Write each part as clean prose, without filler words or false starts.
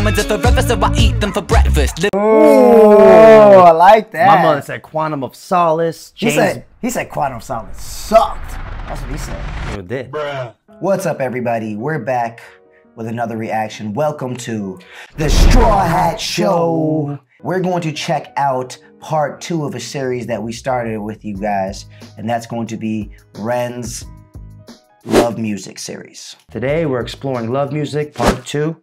diamonds are forever, so I eat them for breakfast. Oh, I like that. My mother said Quantum of Solace. James. He said Quantum of Solace sucked. That's what he said. It did. Bruh. What's up, everybody? We're back with another reaction. Welcome to the Strawhat Show. We're going to check out part 2 of a series that we started with you guys, and that's going to be REN'S Love Music series. Today we're exploring Love Music part 2.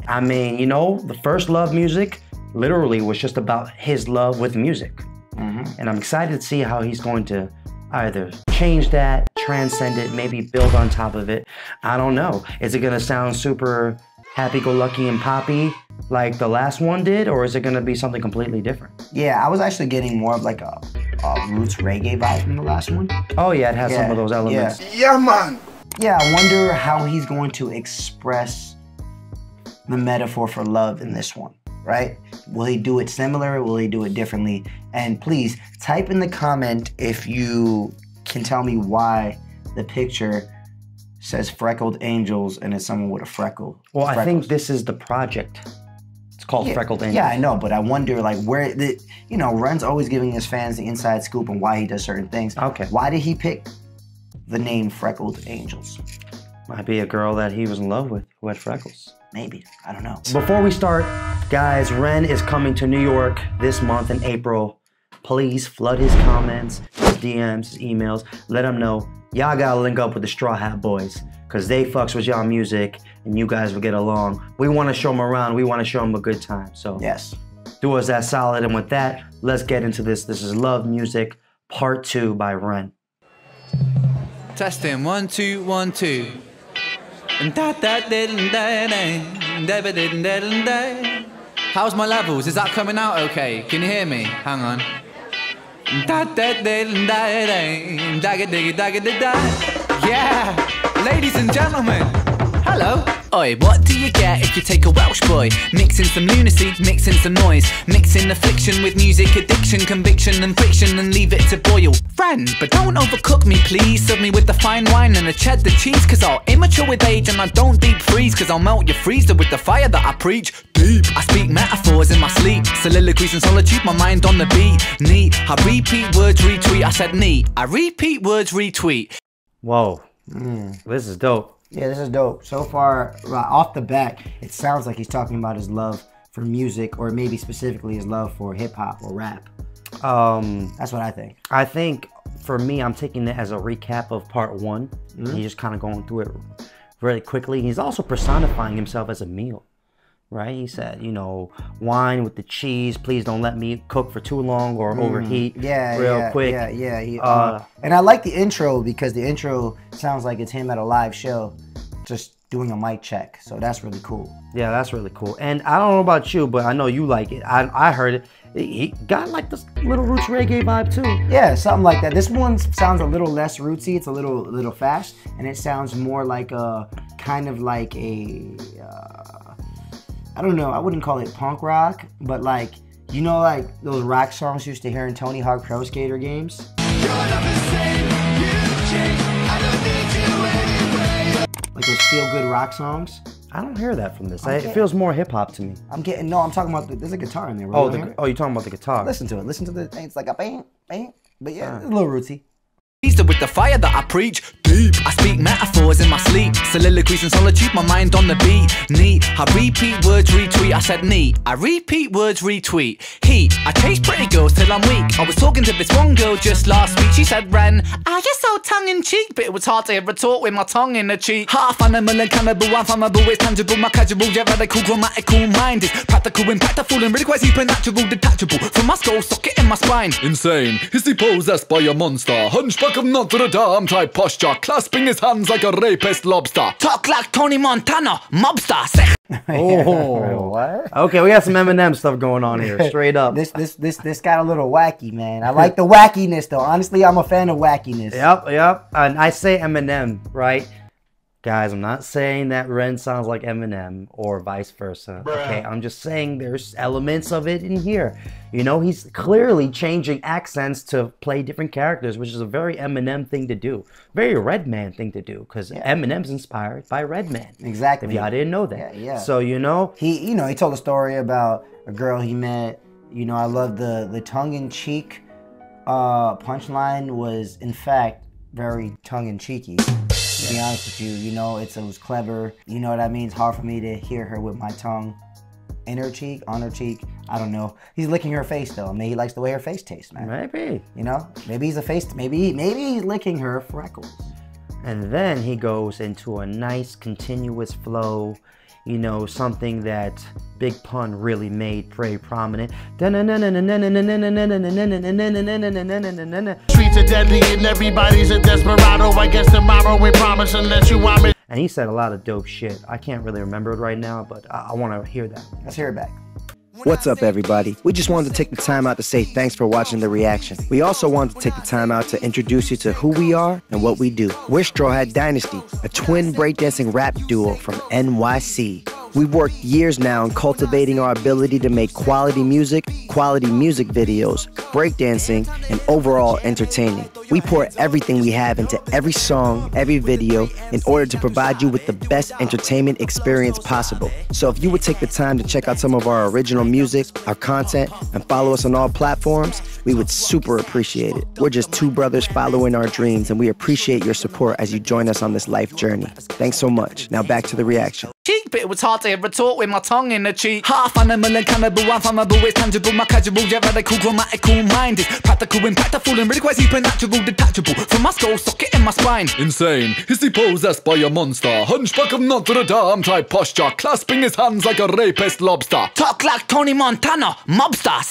I mean, you know, the first Love Music literally was just about his love with music. And I'm excited to see how he's going to either change that, transcend it, maybe build on top of it. I don't know. Is it gonna sound super happy-go-lucky and poppy like the last one did, or is it gonna be something completely different? Yeah, I was actually getting more of like a roots reggae vibe from the last one. Oh yeah, it has some of those elements. Yeah, man. Yeah, I wonder how he's going to express the metaphor for love in this one, right? Will he do it similar? Will he do it differently? And please type in the comment if you can tell me why the picture says freckled angels and it's someone with a freckle. Well, I think this is the project. It's called Freckled Angels. Yeah, I know, but I wonder like where the, you know, Ren's always giving his fans the inside scoop on why he does certain things. Okay. Why did he pick the name Freckled Angels? Might be a girl that he was in love with who had freckles. Maybe, I don't know. Before we start, guys, Ren is coming to New York this month in April. Please flood his comments, his DMs, his emails. Let him know y'all gotta link up with the Strawhat boys, cause they fucks with y'all music and you guys will get along. We wanna show them around, we wanna show them a good time. So yes, do us that solid, and with that, let's get into this. This is Love Music Part 2 by Ren. Testing 1 2 1 2. How's my levels? Is that coming out okay? Can you hear me? Hang on. Yeah, ladies and gentlemen, hello. Oi, what do you get if you take a Welsh boy? Mix in some lunacy, mix in some noise, mix in affliction with music addiction, conviction and friction, and leave it to boil. Friend, but don't overcook me please. Serve me with the fine wine and the cheddar cheese, cause I'll immature with age and I don't deep freeze, cause I'll melt your freezer with the fire that I preach. Deep, I speak metaphors in my sleep, soliloquies in solitude, my mind on the beat. Neat, I repeat words retweet, I said neat, I repeat words retweet. Whoa, this is dope. Yeah, this is dope. So far, off the bat, it sounds like he's talking about his love for music, or maybe specifically his love for hip-hop or rap. That's what I think. I think, for me, I'm taking it as a recap of part 1. He's just kind of going through it really quickly. He's also personifying himself as a meal, right? He said, you know, wine with the cheese, please don't let me cook for too long or overheat real quick. Yeah. And I like the intro because the intro sounds like it's him at a live show, just doing a mic check. So that's really cool. Yeah, that's really cool. And I don't know about you, but I know you like it. I heard it. He got like this little roots reggae vibe too. Yeah, something like that. This one sounds a little less rootsy. It's a little fast, and it sounds more like a kind of like a I don't know, I wouldn't call it punk rock, but like, you know, like those rock songs you used to hear in Tony Hawk Pro Skater games? Like those feel-good rock songs? I don't hear that from this. It feels more hip-hop to me. I'm talking about, there's a guitar in there. Oh, you're talking about the guitar. Listen to it. Listen to the thing. It's like a bang, bang. But yeah, it's a little rootsy. With the fire that I preach, deep, I speak metaphors in my sleep, soliloquies in solitude, my mind on the beat. Neat, I repeat words retweet, I said neat, I repeat words retweet. Heat, I chase pretty girls till I'm weak. I was talking to this one girl just last week. She said, Ren, you're so tongue-in-cheek, but it was hard to hear her talk with my tongue in the cheek. Half animal and cannibal, I'm flammable, it's tangible, my casual, yeah, radical, grammatical mind is practical, impactful, and really quite supernatural, detachable from my skull socket in my spine. Insane, is he possessed by a monster? Hunchback of Notre Dame type posture, clasping his hands like a rapist lobster. Talk like Tony Montana, mobster. Oh, what? Okay, we got some Eminem stuff going on here, straight up. This got a little wacky, man. I like the wackiness, though. Honestly, I'm a fan of wackiness. Yep. And I say Eminem, right? Guys, I'm not saying that Ren sounds like Eminem or vice versa. Okay, I'm just saying there's elements of it in here. You know, he's clearly changing accents to play different characters, which is a very Eminem thing to do. Very Redman thing to do, because Eminem's inspired by Redman. Exactly. If y'all didn't know that. Yeah. So, you know. He told a story about a girl he met. You know, I love the tongue-in-cheek punchline was, in fact, very tongue-in-cheeky. To be honest with you, you know, it was clever. You know what I mean? It's hard for me to hear her with my tongue in her cheek, on her cheek. I don't know. He's licking her face though. Maybe he likes the way her face tastes, man. Maybe. You know? Maybe he's a face. Maybe he's licking her freckles. And then he goes into a nice continuous flow. You know, something that Big Pun really made very prominent. Streets are deadly and everybody's a desperado. I guess tomorrow we promise unless you want me. And he said a lot of dope shit. I can't really remember it right now, but I want to hear that. Let's hear it back. What's up, everybody? We just wanted to take the time out to say thanks for watching the reaction. We also wanted to take the time out to introduce you to who we are and what we do. We're Strawhat Dynasty, a twin breakdancing rap duo from NYC. We've worked years now in cultivating our ability to make quality music videos, breakdancing, and overall entertaining. We pour everything we have into every song, every video, in order to provide you with the best entertainment experience possible. So if you would take the time to check out some of our original music, our content, and follow us on all platforms, we would super appreciate it. We're just two brothers following our dreams, and we appreciate your support as you join us on this life journey. Thanks so much. Now back to the reaction. Cheek, but it was hard to hear a talk with my tongue in the cheek. Half animal and cannibal, I'm flammable, it's tangible. My casual, yeah, radical, grammatical mind is practical, impactful, and really quite supernatural, detachable from my skull socket in my spine. Insane, is he possessed by a monster? Hunchback of Notre Dame type posture, clasping his hands like a rapist lobster. Talk like Tony Montana, mobsters.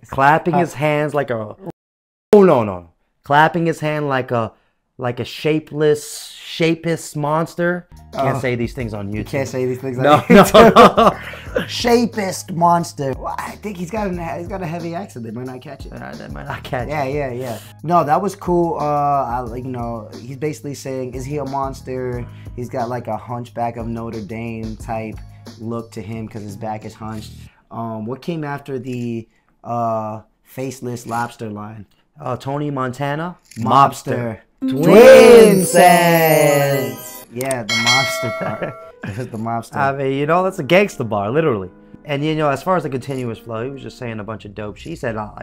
Clapping his hands like a... Oh, no. Clapping his hand like a shapeless monster. Can't say these things on YouTube. You can't say these things on No. Shapest monster. Well, I think he's got a heavy accent. They might not catch it. They might not catch it. Yeah. No, that was cool. You know, he's basically saying, is he a monster? He's got like a Hunchback of Notre Dame type look to him because his back is hunched. What came after the faceless lobster line? Tony Montana, Mobster. Twin sense. Yeah, the mobster part. It was the mobster. I mean, you know, that's a gangster bar, literally. And you know, as far as the continuous flow, he was just saying a bunch of dope shit. He said I'll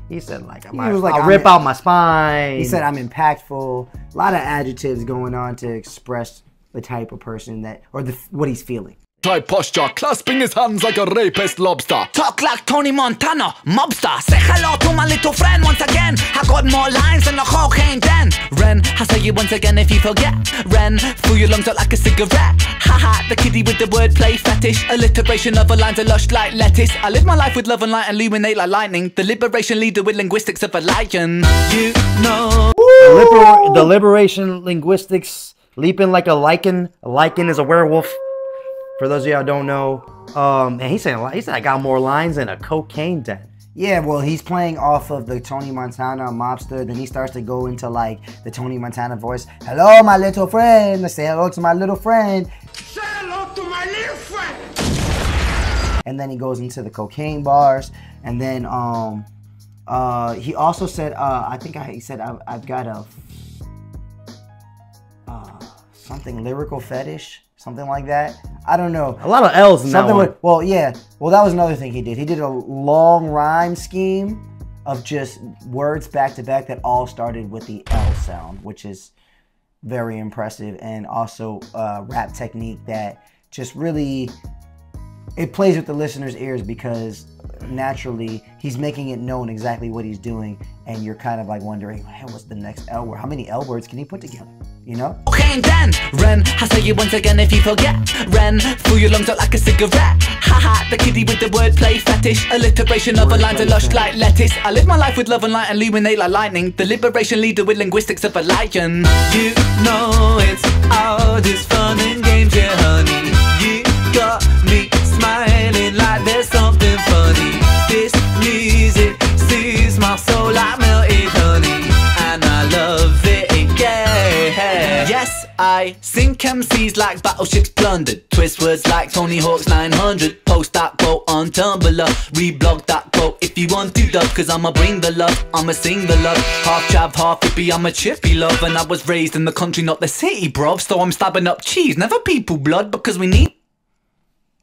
rip out my spine. He said I'm impactful. A lot of adjectives going on to express the type of person that, or what he's feeling. Type posture, clasping his hands like a rapist lobster. Talk like Tony Montana, mobster. Say hello to my little friend once again. I got more lines than a cocaine den. Ren, I say you once again if you forget. Ren, fill your lungs out like a cigarette. Haha, the kiddie with the wordplay fetish. Alliteration of a lines are lush like lettuce. I live my life with love and light and illuminate like lightning. The liberation leader with linguistics of a lion. You know. The liberation linguistics, leaping like a lichen. A lichen is a werewolf. For those of y'all who don't know, and he said I got more lines than a cocaine den. Yeah, well, he's playing off of the Tony Montana mobster. Then he starts to go into like the Tony Montana voice. Hello, my little friend. Let's say hello to my little friend. Say hello to my little friend. And then he goes into the cocaine bars. And then he also said, he said I've got a something lyrical fetish. Something like that. I don't know. A lot of L's in that one. Well, yeah. Well, that was another thing he did. He did a long rhyme scheme of just words back to back that all started with the L sound, which is very impressive. And also rap technique that just really, it plays with the listener's ears because naturally he's making it known exactly what he's doing. And you're kind of like wondering, hey, what's the next L word? How many L words can he put together? You know? Okay, then, Ren, I say you once again if you forget. Ren, fill your lungs out like a cigarette. Haha, the kiddie with the wordplay fetish. Alliteration of a lines are lush like lettuce. I live my life with love and light and illuminate like lightning. The liberation leader with linguistics of a lion. You know it's all just fun and games, yeah, honey. You got me smiling like there's something funny. This music soothes my soul like melted honey, and I love it, yeah. Yes, I sink MCs like battleships plundered. Twist words like Tony Hawk's 900. Post that quote on Tumblr. Reblog that quote if you want to, dub. Cause I'ma bring the love, I'ma sing the love. Half chav, half hippie, I'm a chippy love. And I was raised in the country, not the city, bruv. So I'm stabbing up cheese, never people blood. Because we need...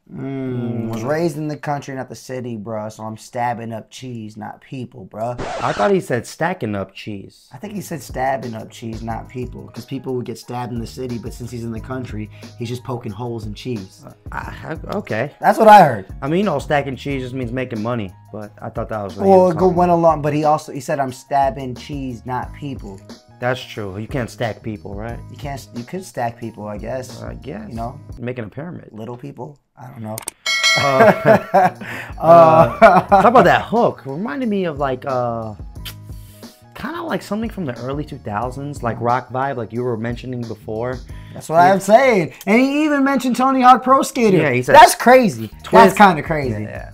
Was raised in the country, not the city, bruh. So I'm stabbing up cheese, not people, bruh. I thought he said stacking up cheese. I think he said stabbing up cheese, not people. Because people would get stabbed in the city, but since he's in the country, he's just poking holes in cheese. Okay. That's what I heard. I mean, you know, stacking cheese just means making money, but I thought that was... Well, it went along, but he said I'm stabbing cheese, not people. That's true. You can't stack people, right? You could stack people, I guess. I guess. You know? Making a pyramid. Little people? I don't know. Talk about that hook. Reminded me of like kind of like something from the early 2000s, like rock vibe, like you were mentioning before. That's what I'm saying. And he even mentioned Tony Hawk Pro Skater. Yeah, he said, that's crazy. That's kind of crazy. Yeah.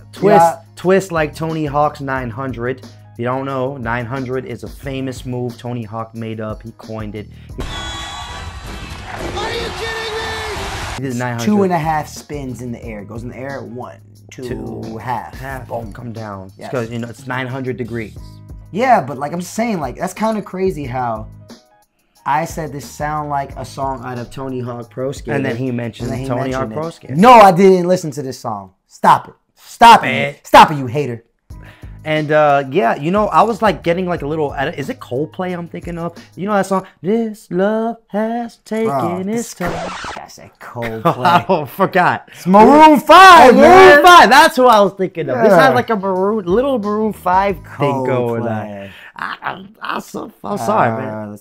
Twist like Tony Hawk's 900. If you don't know, 900 is a famous move Tony Hawk made up. He coined it. Are you kidding me? He did 900. 2.5 spins in the air. Goes in the air. 1, 2, half. Half. Boom. Come down. Yes. Because, you know, it's 900 degrees. Yeah, but like I'm saying, like that's kind of crazy how I said this sound like a song out of Tony Hawk Pro Skater. And then he mentioned Tony Hawk Pro Skater. No, I didn't listen to this song. Stop it. Stop it. Stop it, you hater. And yeah, you know, I was like getting like a little, is it Coldplay I'm thinking of? You know that song, This Love Has Taken Its Time. That's a Coldplay. Oh, forgot. It's Maroon 5, Maroon 5, that's who I was thinking of. This had like a little Maroon 5 thing going on. I'm sorry, man.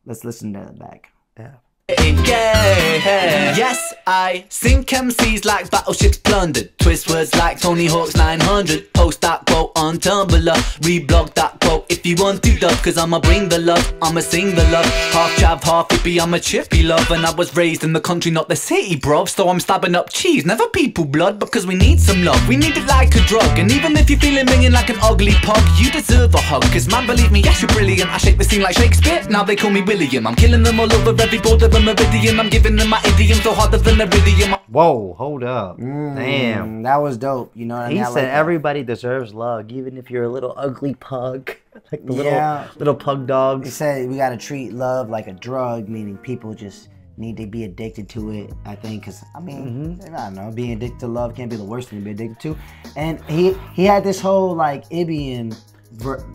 Let's listen to that back. Yeah. Yeah. Yes, I sink MCs like battleships plundered. Twist words like Tony Hawk's 900. Post that quote on Tumblr. Reblog that quote if you want to, dub. Cause I'ma bring the love, I'ma sing the love. Half chav, half hippie, I'm a chippy love. And I was raised in the country, not the city, bruv. So I'm stabbing up cheese, never people blood. Because we need some love, we need it like a drug. And even if you're feeling minging like an ugly pug, you deserve a hug. Cause man, believe me, yes, you're brilliant. I shape the scene like Shakespeare, now they call me William. I'm killing them all over every border of meridian. I'm giving them my idiom so harder than iridium. Whoa, hold up. Damn. That was dope. You know what I mean? He said everybody deserves love, even if you're a little ugly pug. Like the little pug dogs. He said we gotta treat love like a drug, meaning people just need to be addicted to it, I think. Because, I mean, I don't know, being addicted to love can't be the worst thing to be addicted to. And he had this whole, like, Ibbian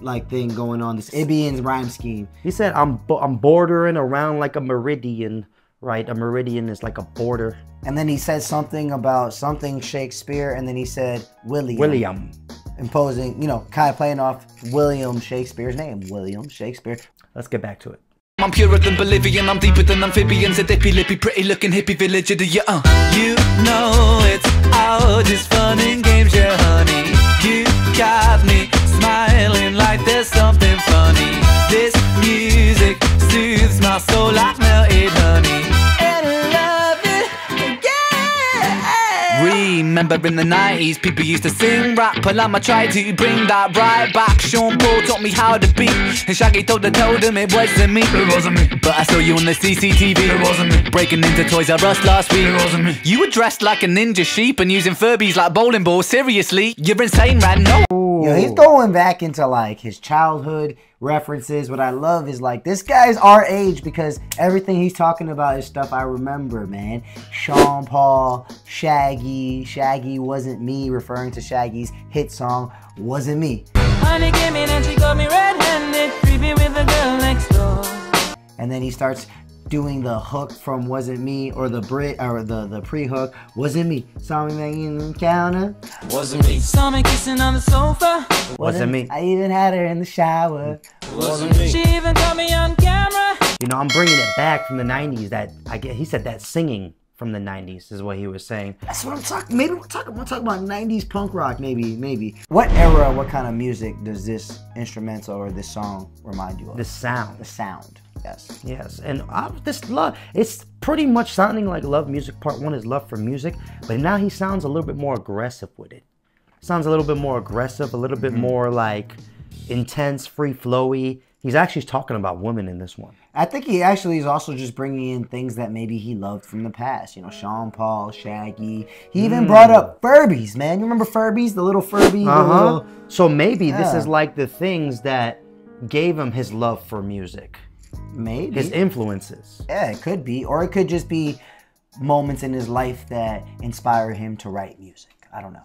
like thing going on, this Ibbian rhyme scheme. He said, I'm bordering around like a meridian. Right, a meridian is like a border. And then he said something about something Shakespeare, and then he said William. Imposing, you know, kind of playing off William Shakespeare's name, William Shakespeare. Let's get back to it. I'm purer than Bolivian, I'm deeper than amphibians. A dippy lippy, pretty looking hippie village of the year. You know it's all just fun and games, yeah, honey. You got me smiling like there's something funny. This music soothes my soul like melted honey. And I love it, yeah. Remember in the 90s, people used to sing rap, and I'ma try to bring that right back. Sean Paul taught me how to beat, and Shaggy told him it wasn't me. It wasn't me. But I saw you on the CCTV. It wasn't me. Breaking into Toys R Us last week. It wasn't me. You were dressed like a ninja sheep and using Furbies like bowling balls. Seriously, you're insane, man. No. Yo, he's going back into like his childhood references. What I love is like this guy's our age because everything he's talking about is stuff I remember, man. Sean Paul, Shaggy wasn't me, referring to Shaggy's hit song, Wasn't Me. Honey came in and she got me red-handed, creepy with the girl next door. And then he starts doing the hook from Wasn't Me, or the the pre-hook, Wasn't Me. Saw me banging the counter. Wasn't me. Saw me kissing on the sofa. Wasn't me. I even had her in the shower. Wasn't me. She even got me on camera. You know, I'm bringing it back from the 90s. That he said that singing from the 90s is what he was saying. That's what I'm talking. Maybe we'll talk about 90s punk rock. Maybe. What era? What kind of music does this instrumental or this song remind you of? The sound. The sound. Yes. Yes, and this love, it's pretty much sounding like Love Music Part 1 is love for music, but now he sounds a little bit more aggressive with it. Sounds a little bit more aggressive, a little bit more like intense, free flowy. He's actually talking about women in this one. I think he actually is also just bringing in things that maybe he loved from the past. You know, Sean Paul, Shaggy. He even brought up Furbies, man. You remember Furbies? The little Furby? So maybe this is like the things that gave him his love for music. Maybe. His influences. Yeah, it could be. Or it could just be moments in his life that inspired him to write music. I don't know.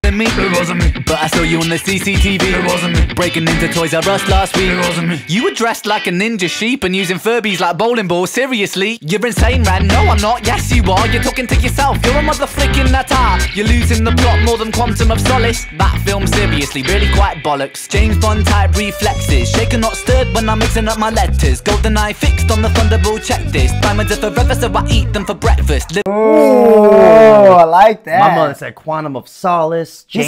It wasn't me, but I saw you on the CCTV. It wasn't me, breaking into Toys R Us last week. It wasn't me. You were dressed like a ninja sheep and using Furbies like bowling balls. Seriously, you're insane, man. No, I'm not. Yes, you are. You're talking to yourself. You're a mother flicking that tar. You're losing the plot more than Quantum of Solace. That film, seriously, really quite bollocks. James Bond type reflexes, shaken not stirred when I'm mixing up my letters. Golden eye fixed on the Thunderbolt checklist. Diamonds are forever, so I eat them for breakfast. Oh, I like that. My mother said Quantum of Solace. He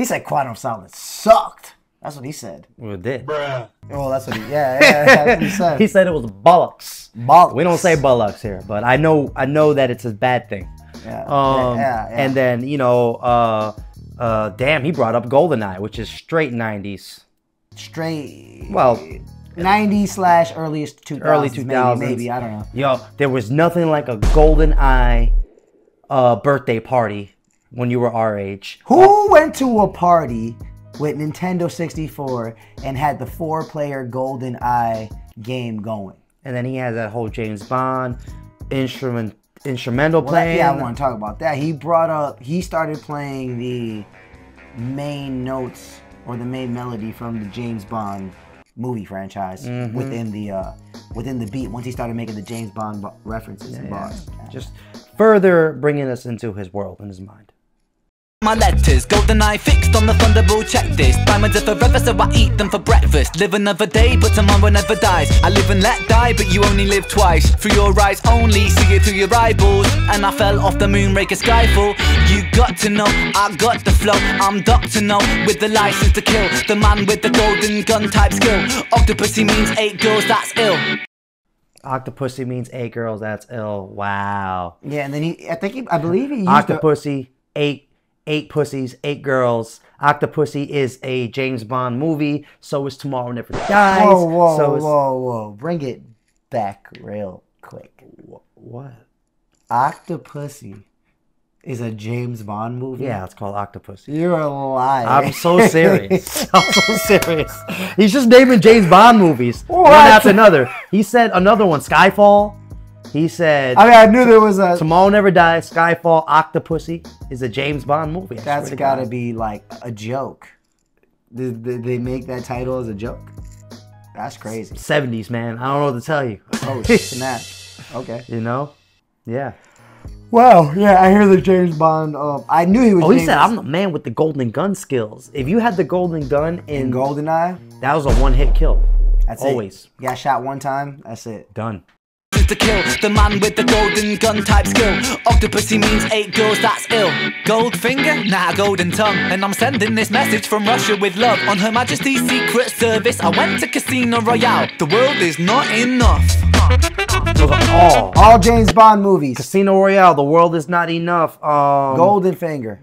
said Quantum of Solace sucked. That's what he said. Well, it did. Oh, that's what he. Yeah, that's what he said. He said it was bollocks. Bollocks. We don't say bollocks here, but I know that it's a bad thing. Yeah. And then damn, he brought up GoldenEye, which is straight 90s. Straight. Well, 90s / earliest 2000s. Early 2000s. Maybe, I don't know. Yo, there was nothing like a GoldenEye birthday party when you were our age. Who went to a party with Nintendo 64 and had the 4-player GoldenEye game going? And then he had that whole James Bond instrumental playing. Yeah, I want to talk about that. He started playing the main notes or the main melody from the James Bond movie franchise within the beat. Once he started making the James Bond references and bars, just further bringing us into his world and his mind. My letters, golden eye fixed on the Thunderbolt checklist. Diamonds are forever, so I eat them for breakfast. Live another day, but tomorrow never dies. I live and let die, but you only live twice. Through your eyes only, see it through your eyeballs. And I fell off the moonraker skyfall. You got to know, I got the flow. I'm Dr. No, with the license to kill. The man with the golden gun type skill. Octopussy means 8 girls, that's ill. Octopussy means 8 girls, that's ill. Wow. Yeah, and then I believe he used Octopussy, 8 pussies, 8 girls. Octopussy is a James Bond movie. So is Tomorrow Never Dies. Whoa. Bring it back real quick. What? Octopussy is a James Bond movie? Yeah, it's called Octopussy. You're a liar. I'm so serious. I'm so serious. He's just naming James Bond movies. What? One after another. He said another one, Skyfall. He said... I knew there was a... Tomorrow Never Dies, Skyfall, Octopussy is a James Bond movie. That's gotta be like a joke. Did they make that title as a joke? That's crazy. 70s, man. I don't know what to tell you. Oh, snap. Okay. You know? Yeah. Wow. Yeah, I hear the James Bond. I knew he was he said, I'm the man with the golden gun skills. If you had the golden gun in GoldenEye, that was a one-hit kill. That's always. It. You got shot one time, that's it. Done. To kill the man with the golden gun type skill. Octopussy means 8 girls, that's ill. Goldfinger? Nah, golden tongue. And I'm sending this message from Russia with love. On Her Majesty's Secret Service, I went to Casino Royale. The world is not enough. Those are all James Bond movies. Casino Royale, The World Is Not Enough. Goldfinger.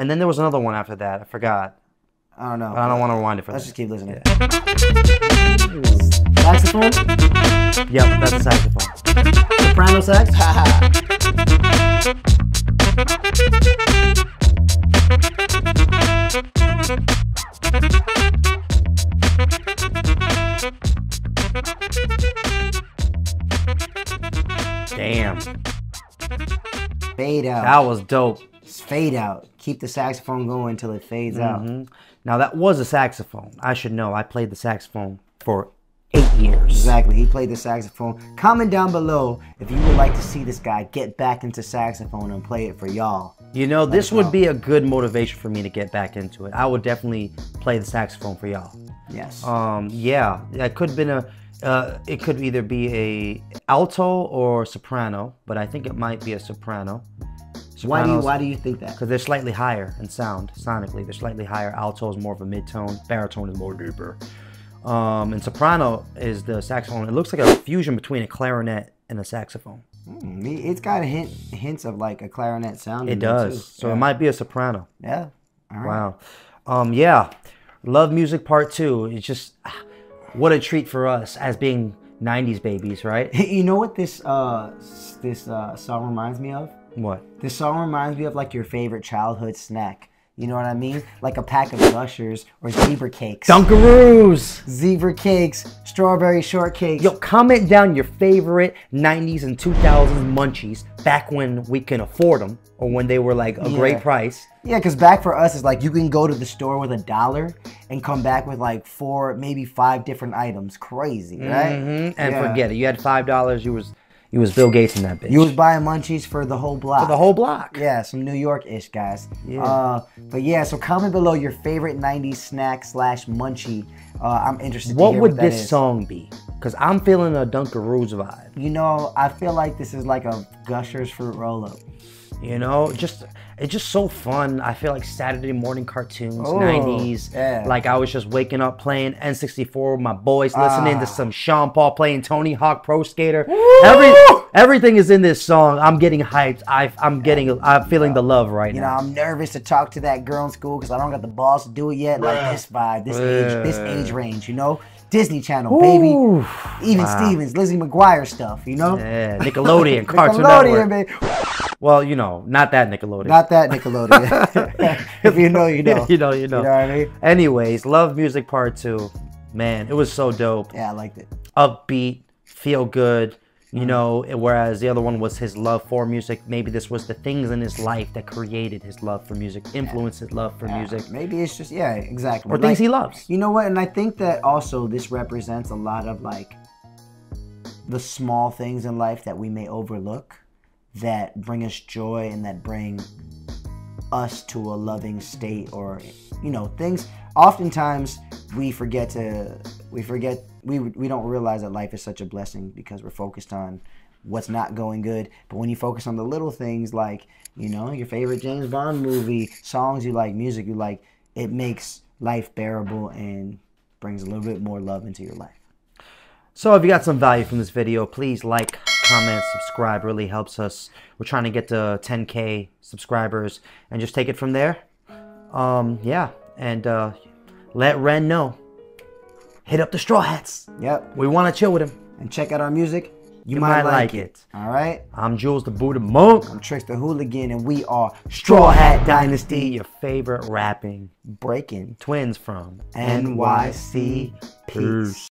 And then there was another one after that. I forgot. I don't know. But I don't want to rewind it for Let's just keep listening. Saxophone? Yep, that's a saxophone. Soprano sax? Damn. Fade out. That was dope. Just fade out. Keep the saxophone going until it fades out. Now that was a saxophone. I should know. I played the saxophone for 8 years. Exactly. He played the saxophone. Comment down below if you would like to see this guy get back into saxophone and play it for y'all. You know, this would be a good motivation for me to get back into it. I would definitely play the saxophone for y'all. Yes. Yeah. That could have been it could either be a alto or soprano, but I think it might be a soprano. Why do you think that? Because they're slightly higher in sound, sonically. They're slightly higher. Alto is more of a mid-tone. Baritone is more deeper. And soprano is the saxophone. It looks like a fusion between a clarinet and a saxophone. It's got hints of like a clarinet sound. It does. So it might be a soprano. Yeah. All right. Wow. Yeah. Love Music Part 2. It's just... what a treat for us as being 90s babies, right? You know what this song reminds me of? What? This song reminds me of like your favorite childhood snack. You know what I mean? Like a pack of Gushers or zebra cakes. Dunkaroos! Zebra cakes, strawberry shortcakes. Yo, comment down your favorite 90s and 2000s munchies back when we can afford them or when they were like a great price. Yeah, because back for us, it's like you can go to the store with $1 and come back with like 4, maybe 5 different items. Crazy, right? And forget it. You had $5, you was Bill Gates in that bitch. You was buying munchies for the whole block. For the whole block. Yeah, some New York-ish, guys. Yeah. But yeah, so comment below your favorite 90s snack / munchie. I'm interested to What hear would what that this is. song be? Because I'm feeling a Dunkaroos vibe. You know, I feel like this is like a Gushers fruit roll-up. You know, it's just so fun. I feel like Saturday morning cartoons, 90s. Yeah. Like I was just waking up playing N64 with my boys, listening to some Sean Paul playing Tony Hawk Pro Skater. Everything is in this song. I'm getting hyped. I'm feeling the love right now. You know, I'm nervous to talk to that girl in school because I don't got the balls to do it yet. Like this vibe, this age range, you know? Disney Channel, baby. Even Stevens, Lizzie McGuire stuff, you know? Yeah, Nickelodeon, Cartoon Network. Baby. Well, you know, not that Nickelodeon. Not that Nickelodeon. If you know, you know. You know. You know what I mean? Anyways, Love Music Part 2. Man, it was so dope. Yeah, I liked it. Upbeat, feel good. You know, whereas the other one was his love for music. Maybe this was the things in his life that created his love for music, influenced his love for music. Maybe it's just, yeah, exactly. Or things he loves. You know what? And I think that also this represents a lot of like the small things in life that we may overlook that bring us joy and that bring us to a loving state, or, you know, things. Oftentimes we don't realize that life is such a blessing because we're focused on what's not going good. But when you focus on the little things, like, you know, your favorite James Bond movie, songs you like, music you like, it makes life bearable and brings a little bit more love into your life. So if you got some value from this video, please like, comment, subscribe. Really helps us. We're trying to get to 10K subscribers and just take it from there. Yeah, and let Ren know. Hit up the Strawhats. Yep. We want to chill with him. And check out our music. You might like it. All right? I'm Jules the Buddha Monk. I'm Trix the Hooligan, and we are Strawhat Dynasty. Your favorite rapping breaking twins from NYC. Peace.